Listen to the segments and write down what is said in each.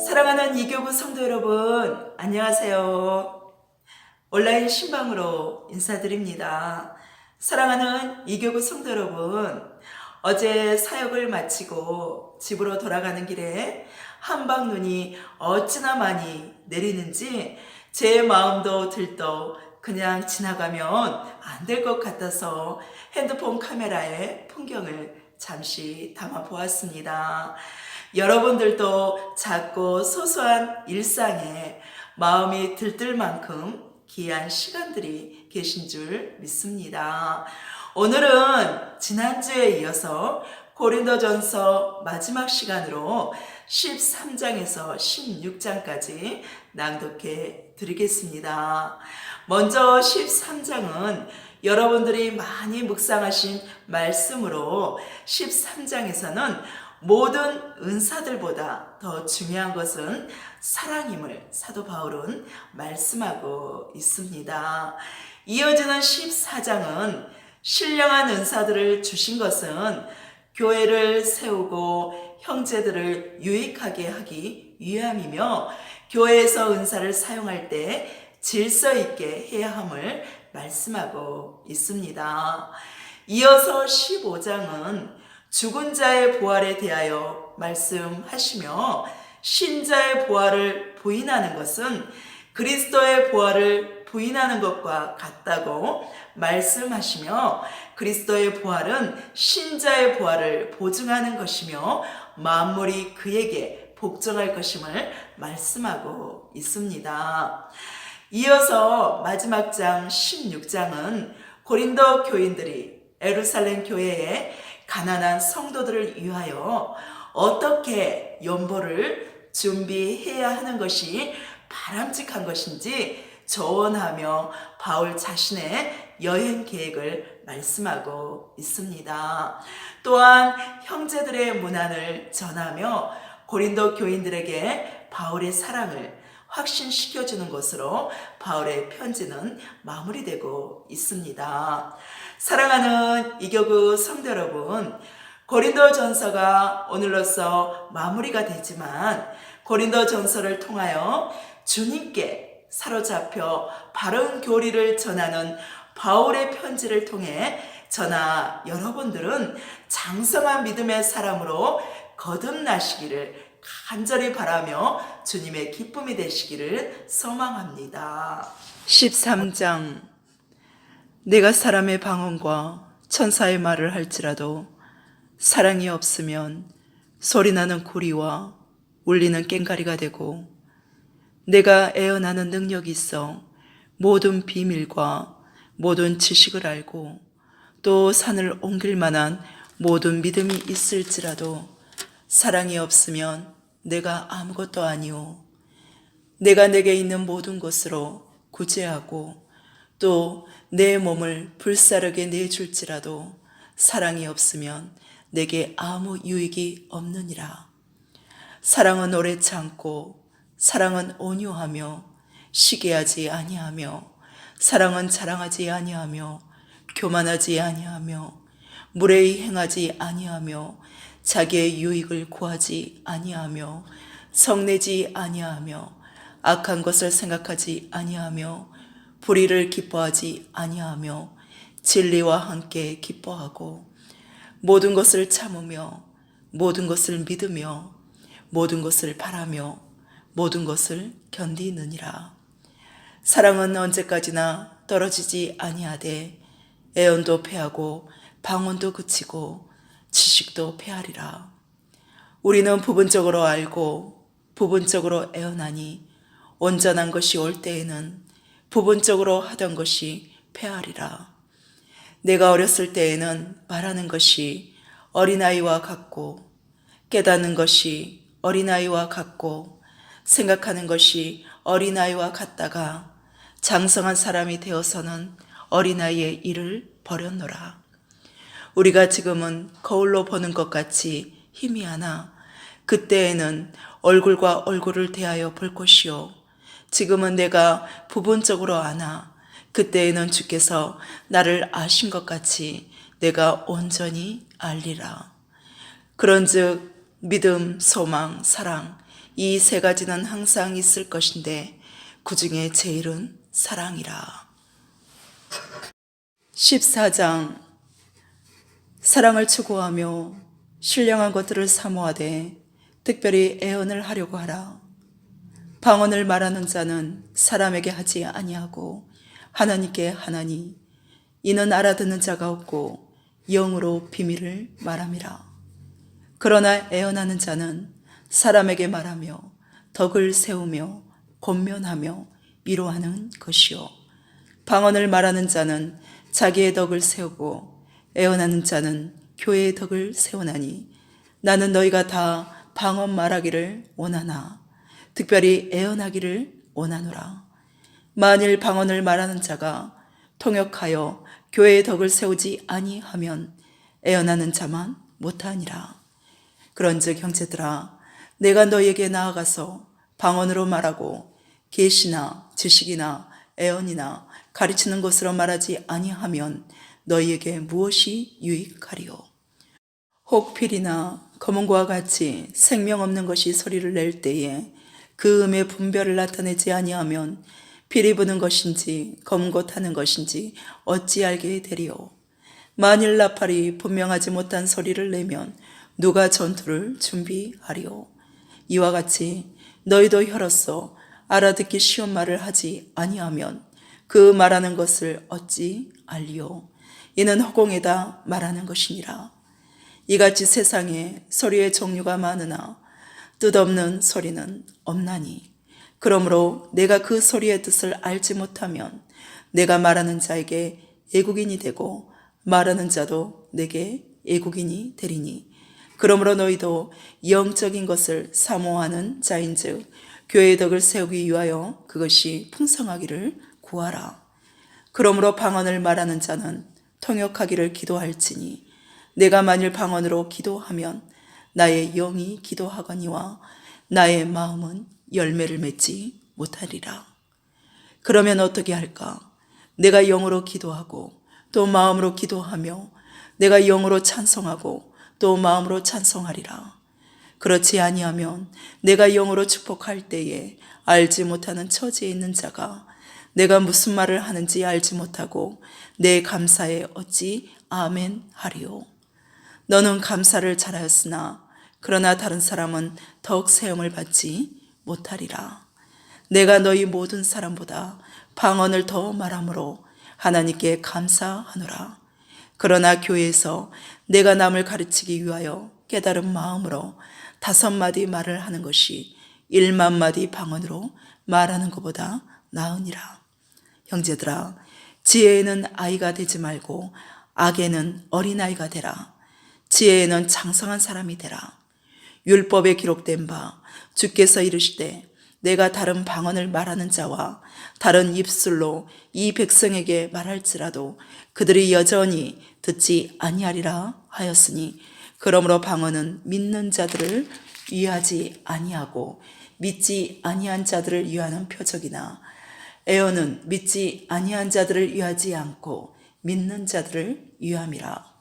사랑하는 이교구 성도 여러분, 안녕하세요. 온라인 신방으로 인사드립니다. 사랑하는 이교구 성도 여러분, 어제 사역을 마치고 집으로 돌아가는 길에 한방눈이 어찌나 많이 내리는지 제 마음도 들떠 그냥 지나가면 안 될 것 같아서 핸드폰 카메라에 풍경을 잠시 담아 보았습니다. 여러분들도 작고 소소한 일상에 마음이 들뜰 만큼 귀한 시간들이 계신 줄 믿습니다. 오늘은 지난주에 이어서 고린도전서 마지막 시간으로 13장에서 16장까지 낭독해 드리겠습니다. 먼저 13장은 여러분들이 많이 묵상하신 말씀으로 13장에서는 모든 은사들보다 더 중요한 것은 사랑임을 사도 바울은 말씀하고 있습니다. 이어지는 14장은 신령한 은사들을 주신 것은 교회를 세우고 형제들을 유익하게 하기 위함이며 교회에서 은사를 사용할 때 질서 있게 해야 함을 말씀하고 있습니다. 이어서 15장은 죽은 자의 부활에 대하여 말씀하시며 신자의 부활을 부인하는 것은 그리스도의 부활을 부인하는 것과 같다고 말씀하시며 그리스도의 부활은 신자의 부활을 보증하는 것이며 만물이 그에게 복종할 것임을 말씀하고 있습니다. 이어서 마지막 장 16장은 고린도 교인들이 예루살렘 교회에 가난한 성도들을 위하여 어떻게 연보를 준비해야 하는 것이 바람직한 것인지 조언하며 바울 자신의 여행 계획을 말씀하고 있습니다. 또한 형제들의 문안을 전하며 고린도 교인들에게 바울의 사랑을 확신시켜주는 것으로 바울의 편지는 마무리되고 있습니다. 사랑하는 이교구 성도 여러분, 고린도전서가 오늘로써 마무리가 되지만 고린도전서를 통하여 주님께 사로잡혀 바른 교리를 전하는 바울의 편지를 통해 저나 여러분들은 장성한 믿음의 사람으로 거듭나시기를 간절히 바라며 주님의 기쁨이 되시기를 소망합니다. 13장 내가 사람의 방언과 천사의 말을 할지라도 사랑이 없으면 소리나는 구리와 울리는 꽹과리가 되고 내가 애언하는 능력이 있어 모든 비밀과 모든 지식을 알고 또 산을 옮길 만한 모든 믿음이 있을지라도 사랑이 없으면 내가 아무것도 아니오. 내가 내게 있는 모든 것으로 구제하고 또 내 몸을 불사르게 내줄지라도 사랑이 없으면 내게 아무 유익이 없느니라. 사랑은 오래 참고 사랑은 온유하며 시기하지 아니하며 사랑은 자랑하지 아니하며 교만하지 아니하며 무례히 행하지 아니하며 자기의 유익을 구하지 아니하며 성내지 아니하며 악한 것을 생각하지 아니하며 불의를 기뻐하지 아니하며 진리와 함께 기뻐하고 모든 것을 참으며 모든 것을 믿으며 모든 것을 바라며 모든 것을 견디느니라. 사랑은 언제까지나 떨어지지 아니하되 애언도 패하고 방언도 그치고 지식도 패하리라. 우리는 부분적으로 알고 부분적으로 애언하니 온전한 것이 올 때에는 부분적으로 하던 것이 패하리라. 내가 어렸을 때에는 말하는 것이 어린아이와 같고 깨닫는 것이 어린아이와 같고 생각하는 것이 어린아이와 같다가 장성한 사람이 되어서는 어린아이의 일을 버렸노라. 우리가 지금은 거울로 보는 것 같이 희미하나 그때에는 얼굴과 얼굴을 대하여 볼 것이요 지금은 내가 부분적으로 아나 그때에는 주께서 나를 아신 것 같이 내가 온전히 알리라. 그런즉 믿음, 소망, 사랑 이 세 가지는 항상 있을 것인데 그 중에 제일은 사랑이라. 14장. 사랑을 추구하며 신령한 것들을 사모하되 특별히 애언을 하려고 하라. 방언을 말하는 자는 사람에게 하지 아니하고 하나님께 하나니 이는 알아듣는 자가 없고 영으로 비밀을 말함이라. 그러나 애언하는 자는 사람에게 말하며 덕을 세우며 권면하며 위로하는 것이요. 방언을 말하는 자는 자기의 덕을 세우고 애언하는 자는 교회의 덕을 세우나니 나는 너희가 다 방언 말하기를 원하나 특별히 애언하기를 원하노라. 만일 방언을 말하는 자가 통역하여 교회의 덕을 세우지 아니하면 애언하는 자만 못하니라. 그런즉 형제들아, 내가 너희에게 나아가서 방언으로 말하고 계시나 지식이나 애언이나 가르치는 것으로 말하지 아니하면 너희에게 무엇이 유익하리요? 혹 필이나 검은고와 같이 생명 없는 것이 소리를 낼 때에 그 음의 분별을 나타내지 아니하면 피리 부는 것인지 검은고 타는 것인지 어찌 알게 되리요? 만일 나팔이 분명하지 못한 소리를 내면 누가 전투를 준비하리요? 이와 같이 너희도 혀로서 알아듣기 쉬운 말을 하지 아니하면 그 말하는 것을 어찌 알리요? 이는 허공에다 말하는 것이니라. 이같이 세상에 소리의 종류가 많으나 뜻없는 소리는 없나니 그러므로 내가 그 소리의 뜻을 알지 못하면 내가 말하는 자에게 애국인이 되고 말하는 자도 내게 애국인이 되리니 그러므로 너희도 영적인 것을 사모하는 자인즉 교회의 덕을 세우기 위하여 그것이 풍성하기를 구하라. 그러므로 방언을 말하는 자는 통역하기를 기도할지니 내가 만일 방언으로 기도하면 나의 영이 기도하거니와 나의 마음은 열매를 맺지 못하리라. 그러면 어떻게 할까? 내가 영으로 기도하고 또 마음으로 기도하며 내가 영으로 찬송하고 또 마음으로 찬송하리라. 그렇지 아니하면 내가 영으로 축복할 때에 알지 못하는 처지에 있는 자가 내가 무슨 말을 하는지 알지 못하고 내 감사에 어찌 아멘 하리요? 너는 감사를 잘하였으나 그러나 다른 사람은 더욱 세움을 받지 못하리라. 내가 너희 모든 사람보다 방언을 더 말함으로 하나님께 감사하노라. 그러나 교회에서 내가 남을 가르치기 위하여 깨달은 마음으로 5마디 말을 하는 것이 1만마디 방언으로 말하는 것보다 나으니라. 형제들아, 지혜에는 아이가 되지 말고 악에는 어린아이가 되라. 지혜에는 장성한 사람이 되라. 율법에 기록된 바 주께서 이르시되 내가 다른 방언을 말하는 자와 다른 입술로 이 백성에게 말할지라도 그들이 여전히 듣지 아니하리라 하였으니 그러므로 방언은 믿는 자들을 위하지 아니하고 믿지 아니한 자들을 위하는 표적이나 애언은 믿지 아니한 자들을 위하지 않고 믿는 자들을 위함이라.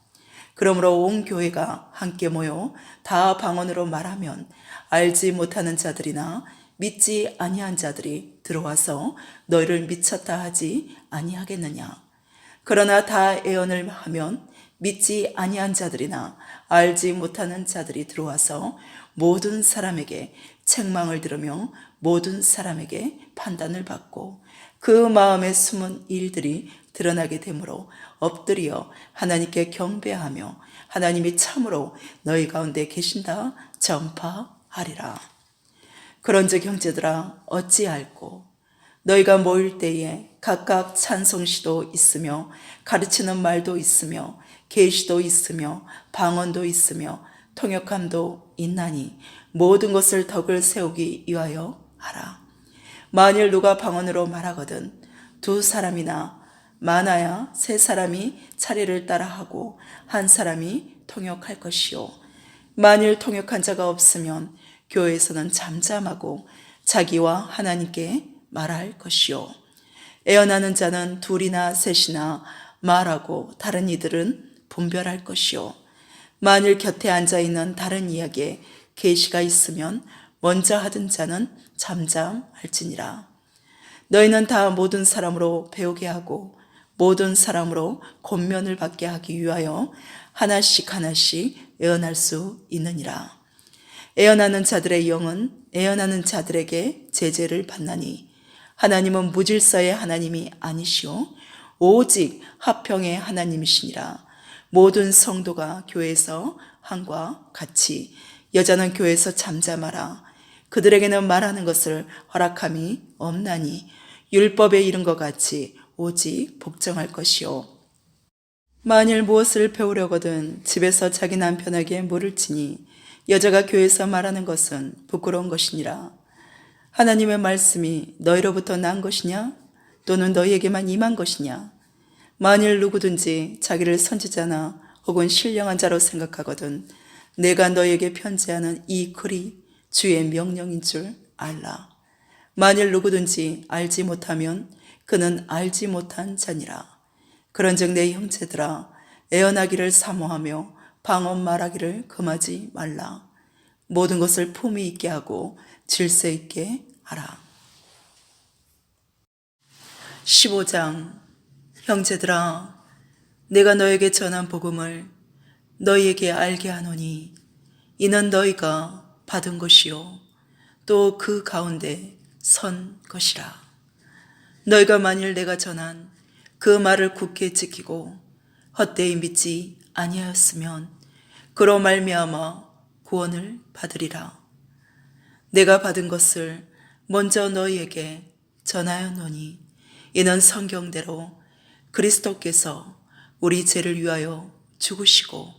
그러므로 온 교회가 함께 모여 다 방언으로 말하면 알지 못하는 자들이나 믿지 아니한 자들이 들어와서 너희를 미쳤다 하지 아니하겠느냐. 그러나 다 애언을 하면 믿지 아니한 자들이나 알지 못하는 자들이 들어와서 모든 사람에게 책망을 들으며 모든 사람에게 판단을 받고 그 마음에 숨은 일들이 드러나게 되므로 엎드려 하나님께 경배하며 하나님이 참으로 너희 가운데 계신다 전파하리라. 그런즉 형제들아, 어찌할꼬? 너희가 모일 때에 각각 찬송시도 있으며 가르치는 말도 있으며 계시도 있으며 방언도 있으며 통역함도 있나니 모든 것을 덕을 세우기 위하여 하라. 만일 누가 방언으로 말하거든 2사람이나 많아야 3사람이 차례를 따라하고 1사람이 통역할 것이요. 만일 통역한 자가 없으면 교회에서는 잠잠하고 자기와 하나님께 말할 것이요. 애언하는 자는 2이나 3이나 말하고 다른 이들은 분별할 것이요. 만일 곁에 앉아있는 다른 이에게 계시가 있으면 먼저 하던 자는 잠잠할지니라. 너희는 다 모든 사람으로 배우게 하고 모든 사람으로 권면을 받게 하기 위하여 하나씩 하나씩 애언할 수 있느니라. 애언하는 자들의 영은 애언하는 자들에게 제재를 받나니 하나님은 무질서의 하나님이 아니시오 오직 화평의 하나님이시니라. 모든 성도가 교회에서 한과 같이 여자는 교회에서 잠잠하라. 그들에게는 말하는 것을 허락함이 없나니 율법에 이른 것 같이 오직 복종할 것이요. 만일 무엇을 배우려거든 집에서 자기 남편에게 물을 치니 여자가 교회에서 말하는 것은 부끄러운 것이니라. 하나님의 말씀이 너희로부터 난 것이냐? 또는 너희에게만 임한 것이냐? 만일 누구든지 자기를 선지자나 혹은 신령한 자로 생각하거든 내가 너희에게 편지하는 이 글이 주의 명령인 줄 알라. 만일 누구든지 알지 못하면 그는 알지 못한 자니라. 그런즉 내 형제들아 애언하기를 사모하며 방언 말하기를 금하지 말라. 모든 것을 품위 있게 하고 질서 있게 하라. 15장. 형제들아 내가 너에게 전한 복음을 너희에게 알게 하노니 이는 너희가 받은 것이요 또 그 가운데 선 것이라. 너희가 만일 내가 전한 그 말을 굳게 지키고 헛되이 믿지 아니하였으면 그로 말미암아 구원을 받으리라. 내가 받은 것을 먼저 너희에게 전하였노니 이는 성경대로 그리스도께서 우리 죄를 위하여 죽으시고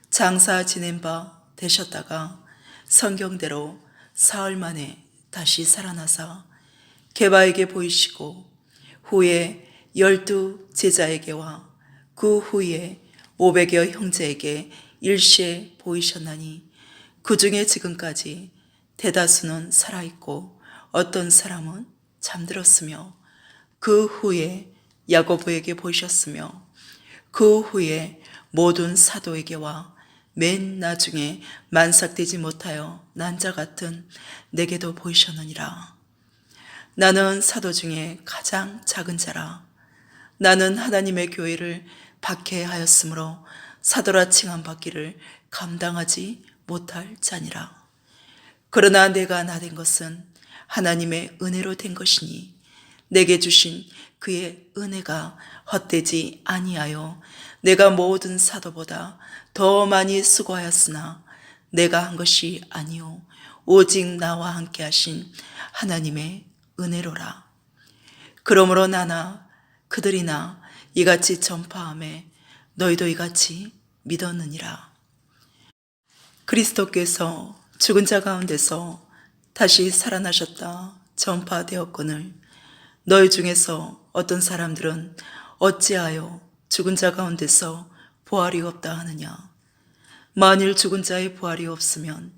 장사 지낸 바 되셨다가 성경대로 사흘 만에 다시 살아나사 게바에게 보이시고 후에 12 제자에게와 그 후에 500여 형제에게 일시에 보이셨나니 그 중에 지금까지 대다수는 살아있고 어떤 사람은 잠들었으며 그 후에 야고보에게 보이셨으며 그 후에 모든 사도에게와 맨 나중에 만삭되지 못하여 난 자 같은 내게도 보이셨느니라. 나는 사도 중에 가장 작은 자라. 나는 하나님의 교회를 박해하였으므로 사도라 칭함받기를 감당하지 못할 자니라. 그러나 내가 나된 것은 하나님의 은혜로 된 것이니 내게 주신 그의 은혜가 헛되지 아니하여 내가 모든 사도보다 더 많이 수고하였으나 내가 한 것이 아니요 오직 나와 함께 하신 하나님의 은혜로라. 그러므로 나나 그들이나 이같이 전파함에 너희도 이같이 믿었느니라. 그리스도께서 죽은 자 가운데서 다시 살아나셨다 전파되었거늘 너희 중에서 어떤 사람들은 어찌하여 죽은 자 가운데서 부활이 없다 하느냐. 만일 죽은 자의 부활이 없으면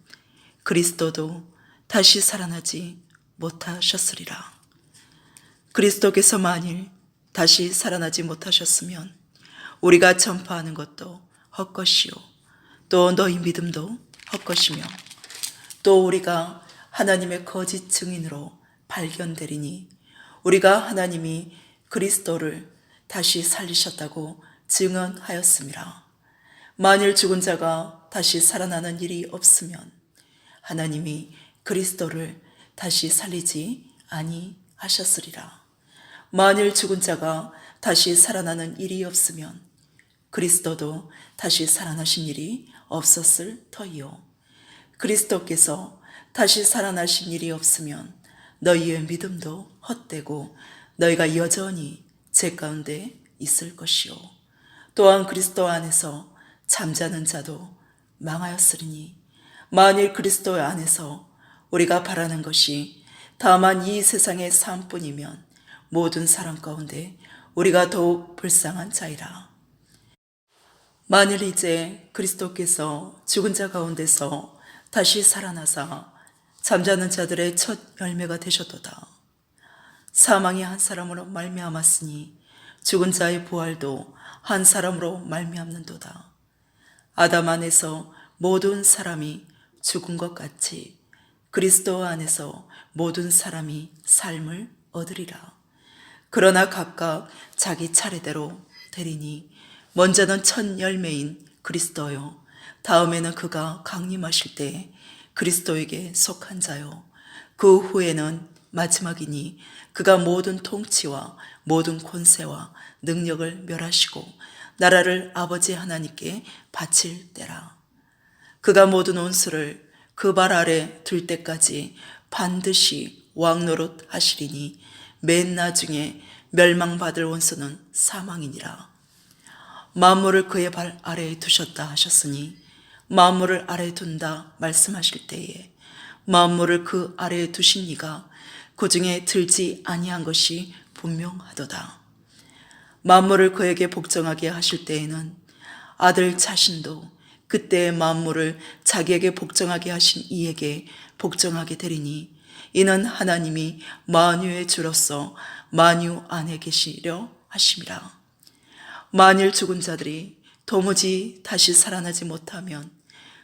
그리스도도 다시 살아나지 못하셨으리라. 그리스도께서 만일 다시 살아나지 못하셨으면 우리가 전파하는 것도 헛것이요 또 너희 믿음도 헛것이며 또 우리가 하나님의 거짓 증인으로 발견되리니 우리가 하나님이 그리스도를 다시 살리셨다고 증언하였음이라. 만일 죽은 자가 다시 살아나는 일이 없으면 하나님이 그리스도를 다시 살리지 아니하셨으리라. 만일 죽은 자가 다시 살아나는 일이 없으면 그리스도도 다시 살아나신 일이 없었을 터이요. 그리스도께서 다시 살아나신 일이 없으면 너희의 믿음도 헛되고 너희가 여전히 죄 가운데 있을 것이요. 또한 그리스도 안에서 잠자는 자도 망하였으리니 만일 그리스도 안에서 우리가 바라는 것이 다만 이 세상의 삶뿐이면 모든 사람 가운데 우리가 더욱 불쌍한 자이라. 만일 이제 그리스도께서 죽은 자 가운데서 다시 살아나사 잠자는 자들의 첫 열매가 되셨도다. 사망이 한 사람으로 말미암았으니 죽은 자의 부활도 한 사람으로 말미암는도다. 아담 안에서 모든 사람이 죽은 것 같이 그리스도 안에서 모든 사람이 삶을 얻으리라. 그러나 각각 자기 차례대로 되리니 먼저는 첫 열매인 그리스도요, 다음에는 그가 강림하실 때에 그리스도에게 속한 자요, 그 후에는 마지막이니 그가 모든 통치와 모든 권세와 능력을 멸하시고 나라를 아버지 하나님께 바칠 때라. 그가 모든 원수를 그 발 아래 둘 때까지 반드시 왕노릇 하시리니 맨 나중에 멸망받을 원수는 사망이니라. 만물을 그의 발 아래에 두셨다 하셨으니 만물을 아래에 둔다 말씀하실 때에 만물을 그 아래에 두신 이가 그 중에 들지 아니한 것이 분명하도다. 만물을 그에게 복종하게 하실 때에는 아들 자신도 그때의 만물을 자기에게 복종하게 하신 이에게 복종하게 되리니 이는 하나님이 만유의 주로서 만유 안에 계시려 하심이라. 만일 죽은 자들이 도무지 다시 살아나지 못하면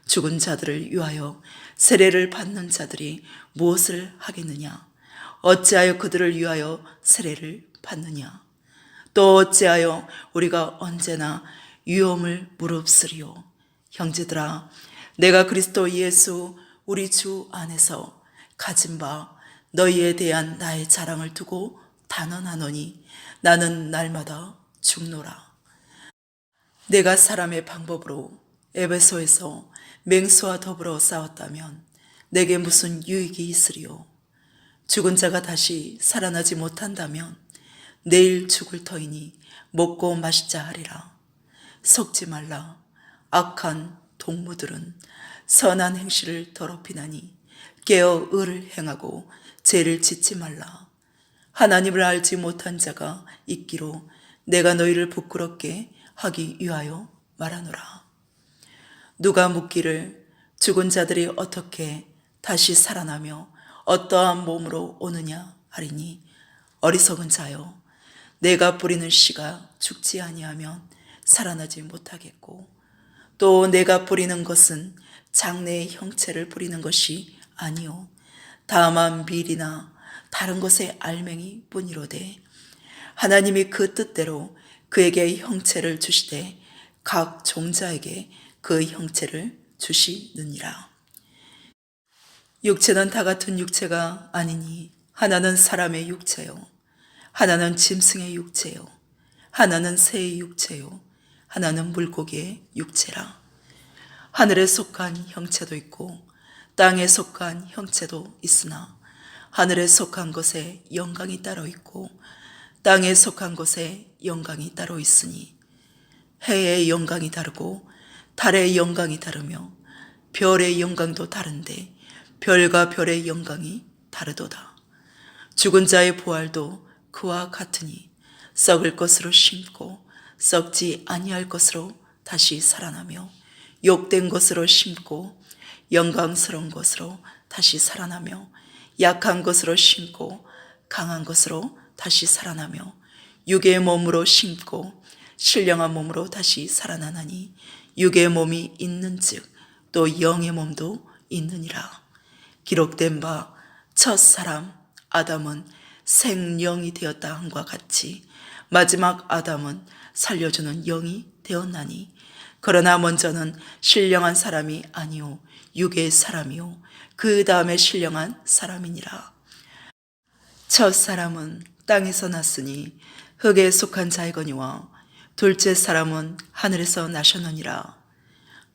죽은 자들을 위하여 세례를 받는 자들이 무엇을 하겠느냐? 어찌하여 그들을 위하여 세례를 받느냐? 또 어찌하여 우리가 언제나 위험을 무릅쓰리요? 형제들아, 내가 그리스도 예수 우리 주 안에서 가진 바 너희에 대한 나의 자랑을 두고 단언하노니 나는 날마다 죽노라. 내가 사람의 방법으로 에베소에서 맹수와 더불어 싸웠다면 내게 무슨 유익이 있으리요? 죽은 자가 다시 살아나지 못한다면 내일 죽을 터이니 먹고 마시자 하리라. 속지 말라. 악한 동무들은 선한 행실을 더럽히나니 깨어 의를 행하고 죄를 짓지 말라. 하나님을 알지 못한 자가 있기로 내가 너희를 부끄럽게 하기 위하여 말하노라. 누가 묻기를 죽은 자들이 어떻게 다시 살아나며 어떠한 몸으로 오느냐 하리니 어리석은 자여, 내가 뿌리는 씨가 죽지 아니하면 살아나지 못하겠고 또 내가 뿌리는 것은 장래의 형체를 뿌리는 것이 아니요 다만 밀이나 다른 것의 알맹이 뿐이로되 하나님이 그 뜻대로 그에게 형체를 주시되 각 종자에게 그 형체를 주시느니라. 육체는 다 같은 육체가 아니니 하나는 사람의 육체요, 하나는 짐승의 육체요, 하나는 새의 육체요, 하나는 물고기의 육체라. 하늘에 속한 형체도 있고 땅에 속한 형체도 있으나 하늘에 속한 것에 영광이 따로 있고 땅에 속한 것에 영광이 따로 있으니 해의 영광이 다르고 달의 영광이 다르며 별의 영광도 다른데 별과 별의 영광이 다르도다. 죽은 자의 부활도 그와 같으니 썩을 것으로 심고 썩지 아니할 것으로 다시 살아나며 욕된 것으로 심고 영광스러운 것으로 다시 살아나며 약한 것으로 심고 강한 것으로 다시 살아나며 육의 몸으로 심고 신령한 몸으로 다시 살아나나니 육의 몸이 있는즉 또 영의 몸도 있느니라. 기록된 바 첫 사람 아담은 생령이 되었다 함과 같이 마지막 아담은 살려주는 영이 되었나니 그러나 먼저는 신령한 사람이 아니요 육의 사람이요 그 다음에 신령한 사람이니라. 첫 사람은 땅에서 났으니 흙에 속한 자이거니와 둘째 사람은 하늘에서 나셨느니라.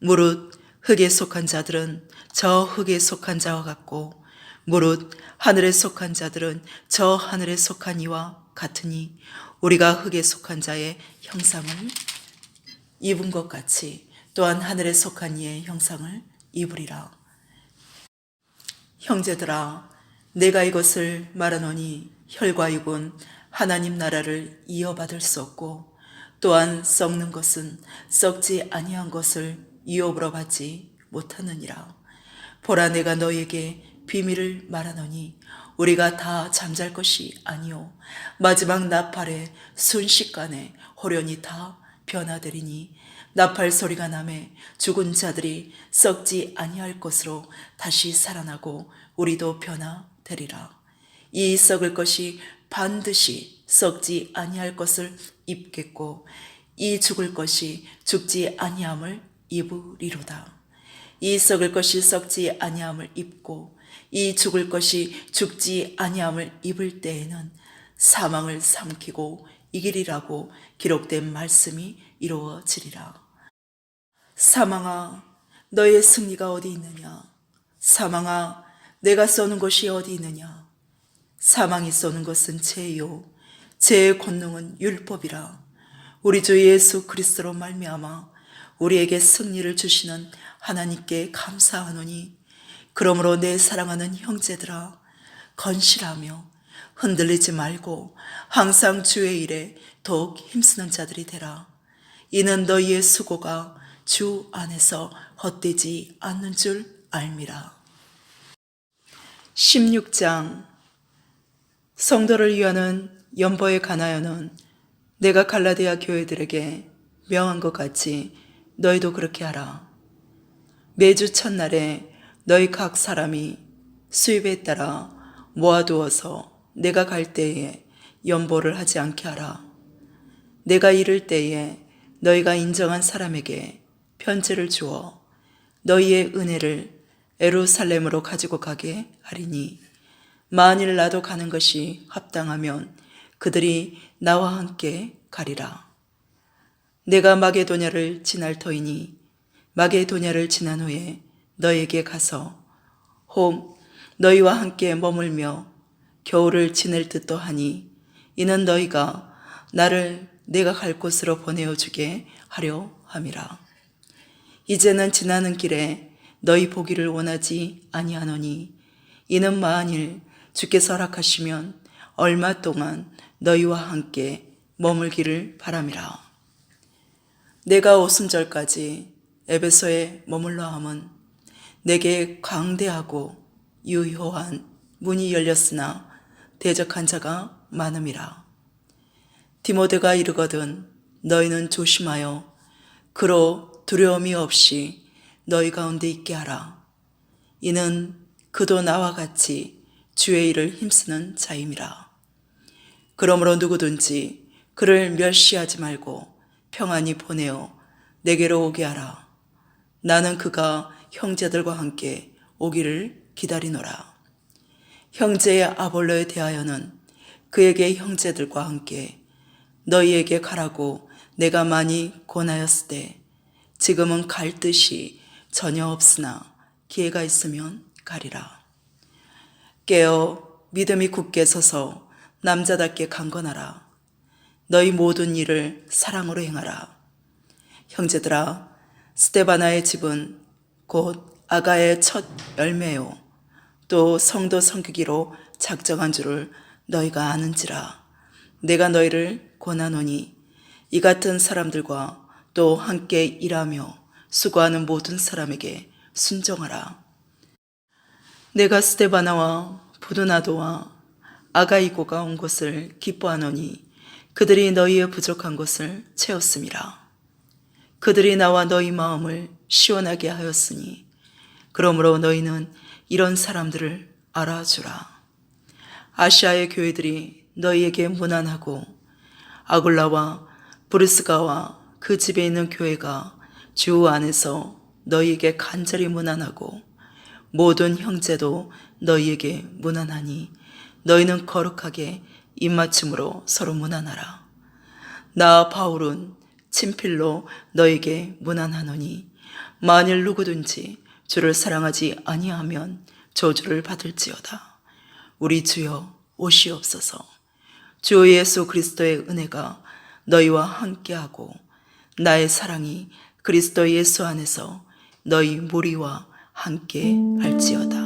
무릇 흙에 속한 자들은 저 흙에 속한 자와 같고 무릇 하늘에 속한 자들은 저 하늘에 속한 이와 같으니 우리가 흙에 속한 자의 형상을 입은 것 같이 또한 하늘에 속한 이의 형상을 입으리라. 형제들아, 내가 이것을 말하노니 혈과 육은 하나님 나라를 이어받을 수 없고 또한 썩는 것은 썩지 아니한 것을 이어보러 받지 못하느니라. 보라, 내가 너희에게 비밀을 말하노니 우리가 다 잠잘 것이 아니요 마지막 나팔의 순식간에 호련히 다 변화되리니 나팔 소리가 나매 죽은 자들이 썩지 아니할 것으로 다시 살아나고 우리도 변화되리라. 이 썩을 것이 반드시 썩지 아니할 것을 입겠고 이 죽을 것이 죽지 아니함을 입으리로다. 이 썩을 것이 썩지 아니함을 입고 이 죽을 것이 죽지 아니함을 입을 때에는 사망을 삼키고 이기리라고 기록된 말씀이 이루어지리라. 사망아, 너의 승리가 어디 있느냐? 사망아, 내가 쏘는 것이 어디 있느냐? 사망이 쏘는 것은 죄요, 죄의 권능은 율법이라. 우리 주 예수 그리스도로 말미암아 우리에게 승리를 주시는 하나님께 감사하노니, 그러므로 내 사랑하는 형제들아, 건실하며 흔들리지 말고 항상 주의 일에 더욱 힘쓰는 자들이 되라. 이는 너희의 수고가 주 안에서 헛되지 않는 줄 알미라. 16장. 성도를 위하는 연보에 관하여는 내가 갈라디아 교회들에게 명한 것 같이 너희도 그렇게 하라. 매주 첫날에 너희 각 사람이 수입에 따라 모아두어서 내가 갈 때에 연보를 하지 않게 하라. 내가 이를 때에 너희가 인정한 사람에게 편지를 주어 너희의 은혜를 예루살렘으로 가지고 가게 하리니, 만일 나도 가는 것이 합당하면 그들이 나와 함께 가리라. 내가 마게도냐를 지날 터이니 마게도냐를 지난 후에 너희에게 가서 혹 너희와 함께 머물며 겨울을 지낼 듯도 하니, 이는 너희가 나를 내가 갈 곳으로 보내어 주게 하려 함이라. 이제는 지나는 길에 너희 보기를 원하지 아니하노니, 이는 만일 주께서 허락하시면 얼마 동안 너희와 함께 머물기를 바람이라. 내가 오순절까지 에베소에 머물러 함은 내게 광대하고 유효한 문이 열렸으나 대적한 자가 많음이라. 디모데가 이르거든 너희는 조심하여 그로 두려움이 없이 너희 가운데 있게 하라. 이는 그도 나와 같이 주의 일을 힘쓰는 자임이라. 그러므로 누구든지 그를 멸시하지 말고 평안히 보내어 내게로 오게 하라. 나는 그가 형제들과 함께 오기를 기다리노라. 형제의 아볼로에 대하여는 그에게 형제들과 함께 너희에게 가라고 내가 많이 권하였을 때 지금은 갈 뜻이 전혀 없으나 기회가 있으면 가리라. 깨어 믿음이 굳게 서서 남자답게 강건하라. 너희 모든 일을 사랑으로 행하라. 형제들아, 스데바나의 집은 곧 아가의 첫 열매요 또 성도 섬기기로 작정한 줄을 너희가 아는지라. 내가 너희를 권하노니 이 같은 사람들과 또 함께 일하며 수고하는 모든 사람에게 순종하라. 내가 스데바나와 부두나도와 아가이고가 온 것을 기뻐하노니 그들이 너희의 부족한 것을 채웠음이라. 그들이 나와 너희 마음을 시원하게 하였으니 그러므로 너희는 이런 사람들을 알아주라. 아시아의 교회들이 너희에게 문안하고 아굴라와 브리스가와 그 집에 있는 교회가 주 안에서 너희에게 간절히 문안하고 모든 형제도 너희에게 문안하니 너희는 거룩하게 입맞춤으로 서로 문안하라. 나 바울은 친필로 너희에게 문안하노니 만일 누구든지 주를 사랑하지 아니하면 저주를 받을지어다. 우리 주여 오시옵소서. 주 예수 그리스도의 은혜가 너희와 함께하고 나의 사랑이 그리스도 예수 안에서 너희 무리와 함께 할지어다.